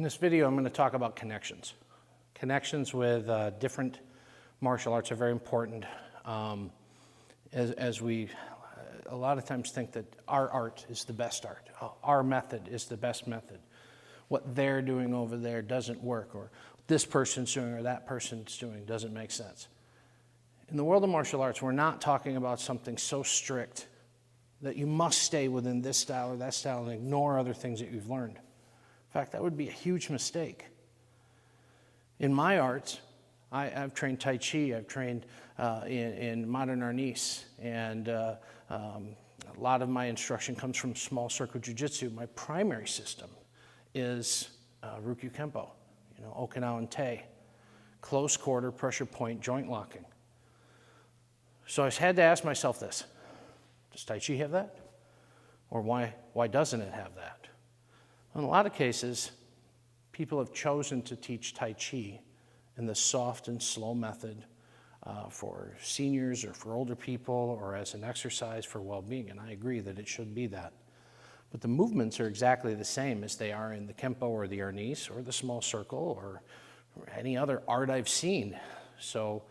In this video, I'm going to talk about connections. Connections with different martial arts are very important, as we a lot of times think that our art is the best art. Our method is the best method. What they're doing over there doesn't work, or this person's doing or that person's doing doesn't make sense. In the world of martial arts, we're not talking about something so strict that you must stay within this style or that style and ignore other things that you've learned. In fact, that would be a huge mistake. In my arts, I've trained Tai Chi, I've trained in modern arnis, and a lot of my instruction comes from small circle jiu-jitsu. My primary system is Ryukyu Kempo, Okinawan Te, close quarter, pressure point, joint locking. So I had to ask myself this: does Tai Chi have that? Or why doesn't it have that? In a lot of cases, people have chosen to teach Tai Chi in the soft and slow method for seniors or for older people, or as an exercise for well-being, and I agree that it should be that. But the movements are exactly the same as they are in the Kempo or the arnis or the small circle or any other art I've seen. So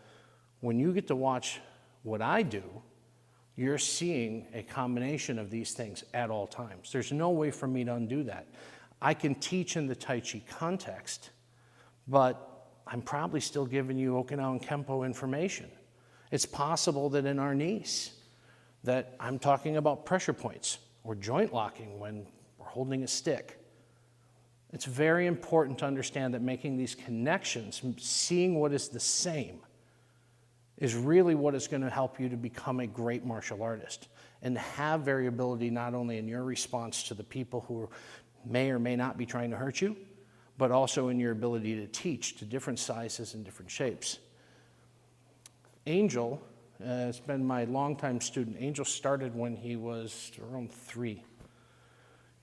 when you get to watch what I do, you're seeing a combination of these things at all times. There's no way for me to undo that. I can teach in the Tai Chi context, but I'm probably still giving you Okinawan Kempo information. It's possible that in arnis that I'm talking about pressure points or joint locking when we're holding a stick. It's very important to understand that making these connections, seeing what is the same, is really what is going to help you to become a great martial artist and have variability not only in your response to the people who may or may not be trying to hurt you, but also in your ability to teach to different sizes and different shapes. Angel has been my longtime student. Angel started when he was around 3.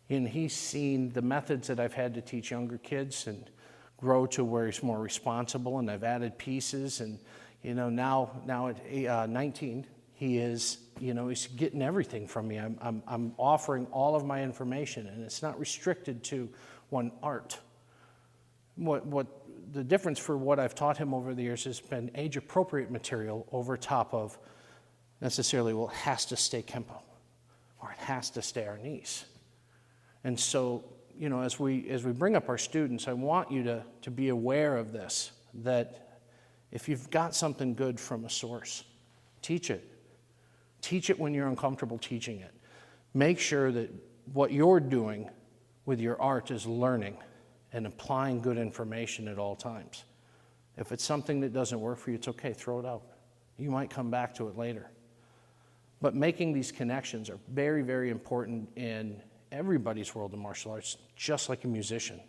And he's seen the methods that I've had to teach younger kids and grow to where he's more responsible, and I've added pieces, and now at 19, he is, he's getting everything from me. I'm offering all of my information, and it's not restricted to one art. What the difference for what I've taught him over the years has been age-appropriate material over top of necessarily, well, it has to stay Kempo, or it has to stay arnis. And so, as we bring up our students, I want you to be aware of this, that if you've got something good from a source, teach it. Teach it when you're uncomfortable teaching it. Make sure that what you're doing with your art is learning and applying good information at all times. If it's something that doesn't work for you, it's okay, throw it out. You might come back to it later. But making these connections are very, very important in everybody's world of martial arts, just like a musician.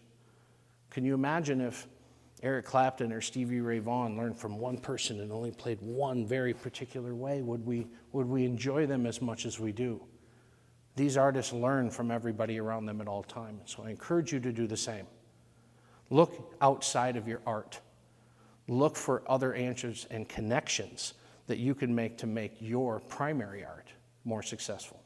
Can you imagine if Eric Clapton or Stevie Ray Vaughan learned from one person and only played one very particular way? Would we enjoy them as much as we do? These artists learn from everybody around them at all times, so I encourage you to do the same. Look outside of your art. Look for other answers and connections that you can make to make your primary art more successful.